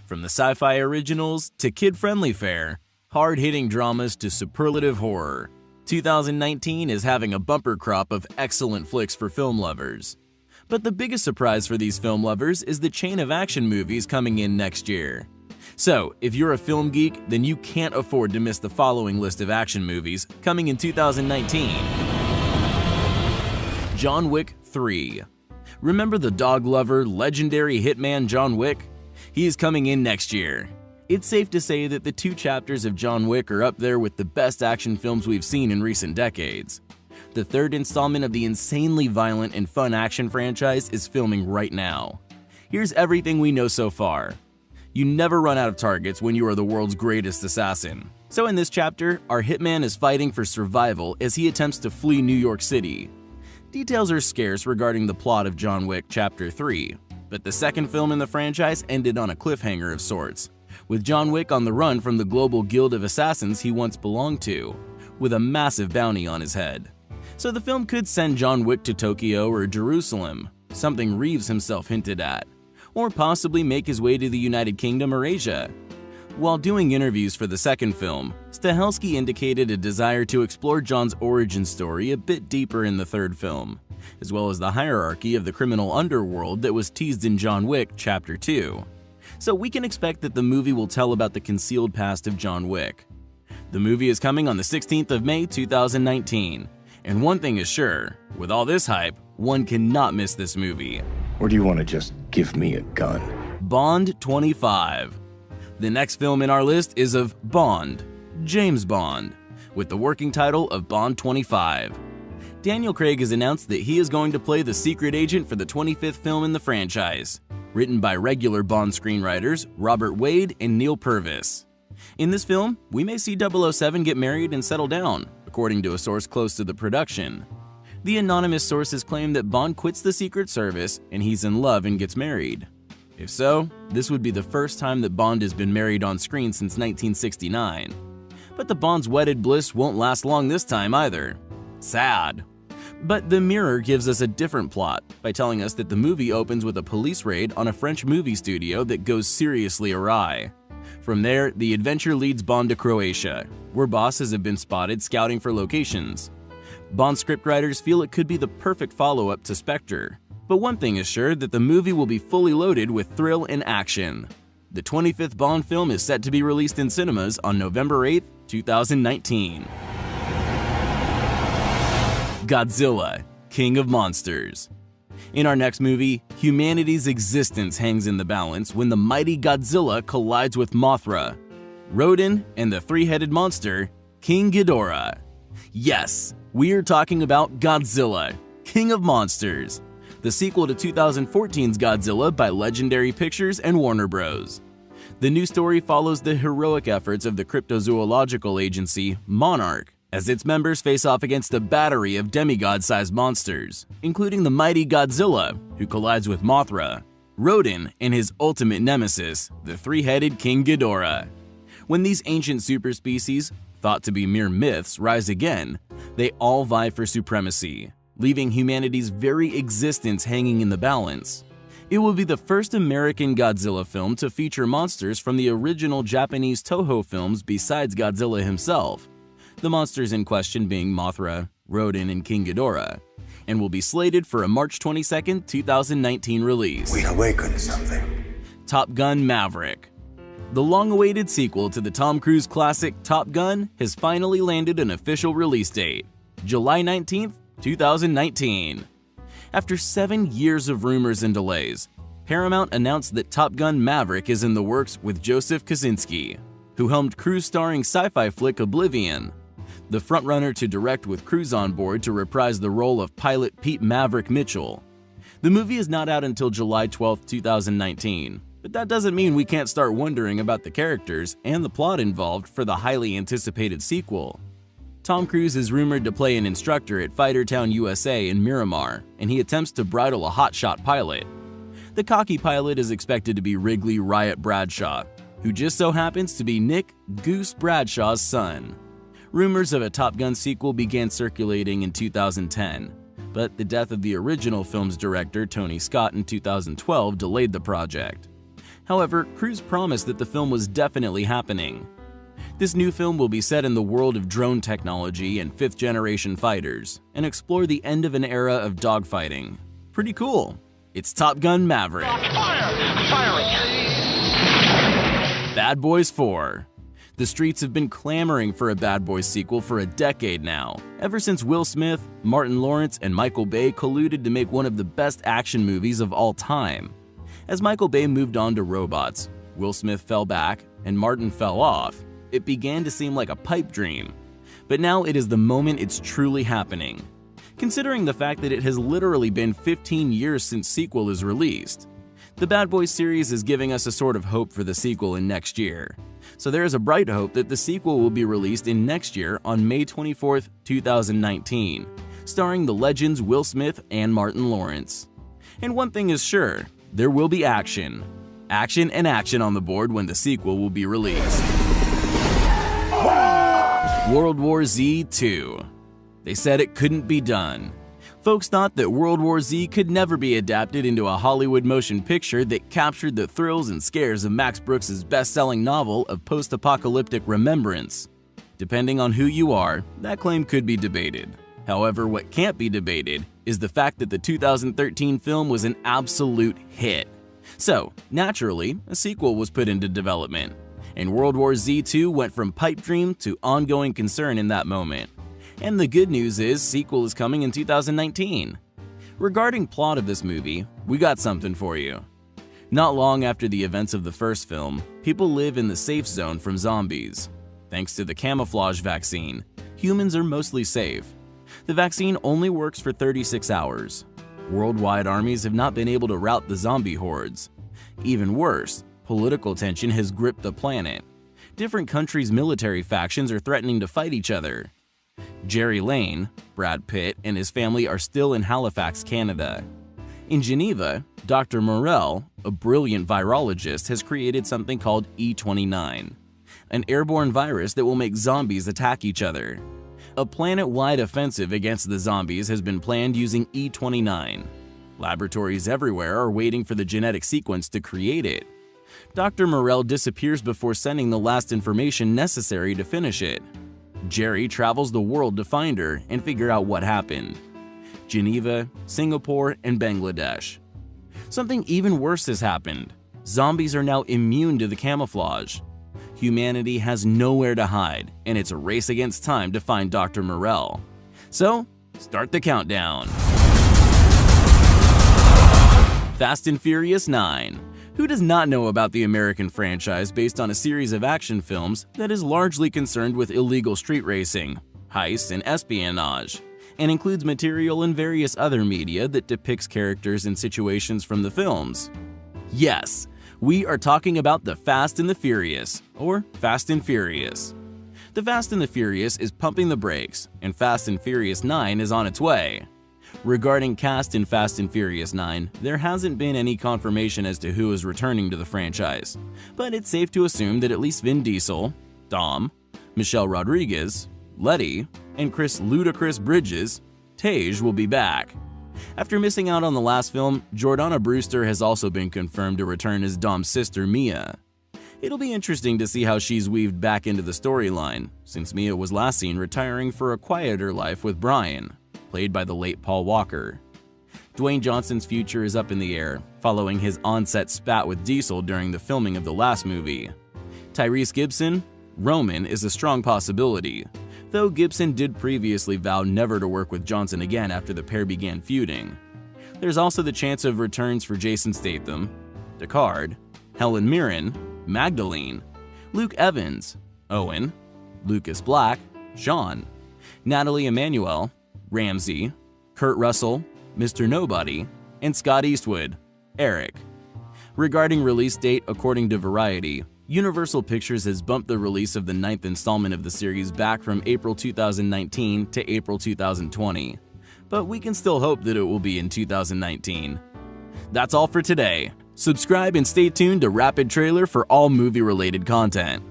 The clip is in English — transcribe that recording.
From the sci-fi originals to kid-friendly fare, hard-hitting dramas to superlative horror, 2019 is having a bumper crop of excellent flicks for film lovers. But the biggest surprise for these film lovers is the chain of action movies coming in next year. So, if you're a film geek, then you can't afford to miss the following list of action movies coming in 2019. John Wick 3. Remember the dog lover, legendary hitman John Wick? He is coming in next year. It's safe to say that the 2 chapters of John Wick are up there with the best action films we've seen in recent decades. The 3rd installment of the insanely violent and fun action franchise is filming right now. Here's everything we know so far. You never run out of targets when you are the world's greatest assassin. So in this chapter, our hitman is fighting for survival as he attempts to flee New York City. Details are scarce regarding the plot of John Wick Chapter 3, but the second film in the franchise ended on a cliffhanger of sorts, with John Wick on the run from the global guild of assassins he once belonged to, with a massive bounty on his head. So the film could send John Wick to Tokyo or Jerusalem, something Reeves himself hinted at, or possibly make his way to the United Kingdom or Asia. While doing interviews for the second film, Stahelski indicated a desire to explore John's origin story a bit deeper in the 3rd film, as well as the hierarchy of the criminal underworld that was teased in John Wick Chapter 2. So we can expect that the movie will tell about the concealed past of John Wick. The movie is coming on the 16th of May 2019, and one thing is sure, with all this hype, one cannot miss this movie. Or do you want to just give me a gun? Bond 25. The next film in our list is of Bond, James Bond, with the working title of Bond 25. Daniel Craig has announced that he is going to play the secret agent for the 25th film in the franchise, written by regular Bond screenwriters Robert Wade and Neil Purvis. In this film, we may see 007 get married and settle down, according to a source close to the production. The anonymous sources claim that Bond quits the Secret Service and he's in love and gets married. If so, this would be the first time that Bond has been married on screen since 1969. But the Bond's wedded bliss won't last long this time either. Sad. But The Mirror gives us a different plot by telling us that the movie opens with a police raid on a French movie studio that goes seriously awry. From there, the adventure leads Bond to Croatia, where bosses have been spotted scouting for locations. Bond scriptwriters feel it could be the perfect follow-up to Spectre. But one thing is sure, that the movie will be fully loaded with thrill and action. The 25th Bond film is set to be released in cinemas on November 8, 2019. Godzilla, King of Monsters. In our next movie, humanity's existence hangs in the balance when the mighty Godzilla collides with Mothra, Rodan, and the 3-headed monster, King Ghidorah. Yes, we are talking about Godzilla, King of Monsters, the sequel to 2014's Godzilla by Legendary Pictures and Warner Bros. The new story follows the heroic efforts of the cryptozoological agency Monarch, as its members face off against a battery of demigod-sized monsters, including the mighty Godzilla, who collides with Mothra, Rodan, and his ultimate nemesis, the 3-headed King Ghidorah. When these ancient superspecies, thought to be mere myths, rise again, they all vie for supremacy, leaving humanity's very existence hanging in the balance. It will be the first American Godzilla film to feature monsters from the original Japanese Toho films besides Godzilla himself, the monsters in question being Mothra, Rodan, and King Ghidorah, and will be slated for a March 22, 2019 release. We awakened something. Top Gun Maverick. The long-awaited sequel to the Tom Cruise classic Top Gun has finally landed an official release date, July 19th, 2019. After 7 years of rumors and delays, Paramount announced that Top Gun Maverick is in the works with Joseph Kosinski, who helmed Cruise-starring sci-fi flick Oblivion, the frontrunner to direct with Cruise on board to reprise the role of pilot Pete Maverick Mitchell. The movie is not out until July 12, 2019, but that doesn't mean we can't start wondering about the characters and the plot involved for the highly anticipated sequel. Tom Cruise is rumored to play an instructor at Fightertown, USA in Miramar, and he attempts to bridle a hotshot pilot. The cocky pilot is expected to be Wrigley Riot Bradshaw, who just so happens to be Nick Goose Bradshaw's son. Rumors of a Top Gun sequel began circulating in 2010, but the death of the original film's director, Tony Scott, in 2012 delayed the project. However, Cruise promised that the film was definitely happening. This new film will be set in the world of drone technology and fifth-generation fighters, and explore the end of an era of dogfighting. Pretty cool. It's Top Gun Maverick. Bad Boys 4. The streets have been clamoring for a Bad Boys sequel for a decade now, ever since Will Smith, Martin Lawrence, and Michael Bay colluded to make one of the best action movies of all time. As Michael Bay moved on to robots, Will Smith fell back, and Martin fell off, it began to seem like a pipe dream. But now it is the moment it's truly happening. Considering the fact that it has literally been 15 years since sequel is released. The Bad Boys series is giving us a sort of hope for the sequel in next year. So there is a bright hope that the sequel will be released in next year on May 24th, 2019, starring the legends Will Smith and Martin Lawrence. And one thing is sure, there will be action. Action and action on the board when the sequel will be released. World War Z 2. They said it couldn't be done. Folks thought that World War Z could never be adapted into a Hollywood motion picture that captured the thrills and scares of Max Brooks' best-selling novel of post-apocalyptic remembrance. Depending on who you are, that claim could be debated. However, what can't be debated is the fact that the 2013 film was an absolute hit. So, naturally, a sequel was put into development, and World War Z 2 went from pipe dream to ongoing concern in that moment. And the good news is, sequel is coming in 2019. Regarding plot of this movie, we got something for you. Not long after the events of the first film, people live in the safe zone from zombies. Thanks to the camouflage vaccine, humans are mostly safe. The vaccine only works for 36 hours. Worldwide armies have not been able to rout the zombie hordes. Even worse, political tension has gripped the planet. Different countries' military factions are threatening to fight each other. Jerry Lane, Brad Pitt, and his family are still in Halifax, Canada. In Geneva, Dr. Morell, a brilliant virologist, has created something called E29, an airborne virus that will make zombies attack each other. A planet-wide offensive against the zombies has been planned using E29. Laboratories everywhere are waiting for the genetic sequence to create it. Dr. Morell disappears before sending the last information necessary to finish it. Jerry travels the world to find her and figure out what happened. Geneva, Singapore, and Bangladesh. Something even worse has happened. Zombies are now immune to the camouflage. Humanity has nowhere to hide, and it's a race against time to find Dr. Morell. So, start the countdown. Fast and Furious 9. Who does not know about the American franchise based on a series of action films that is largely concerned with illegal street racing, heists, and espionage, and includes material in various other media that depicts characters and situations from the films? Yes, we are talking about The Fast and the Furious, or Fast and Furious. The Fast and the Furious is pumping the brakes, and Fast and Furious 9 is on its way. Regarding cast in Fast and Furious 9, there hasn't been any confirmation as to who is returning to the franchise, but it's safe to assume that at least Vin Diesel, Dom, Michelle Rodriguez, Letty, and Chris Ludacris Bridges, Tej will be back. After missing out on the last film, Jordana Brewster has also been confirmed to return as Dom's sister Mia. It'll be interesting to see how she's weaved back into the storyline, since Mia was last seen retiring for a quieter life with Brian, played by the late Paul Walker. Dwayne Johnson's future is up in the air, following his on-set spat with Diesel during the filming of the last movie. Tyrese Gibson, Roman, is a strong possibility, though Gibson did previously vow never to work with Johnson again after the pair began feuding. There's also the chance of returns for Jason Statham, Deckard, Helen Mirren, Magdalene, Luke Evans, Owen, Lucas Black, Sean, Natalie Emmanuel, Ramsey, Kurt Russell, Mr. Nobody, and Scott Eastwood, Eric. Regarding release date, according to Variety, Universal Pictures has bumped the release of the 9th installment of the series back from April 2019 to April 2020, but we can still hope that it will be in 2019. That's all for today. Subscribe and stay tuned to Rapid Trailer for all movie-related content.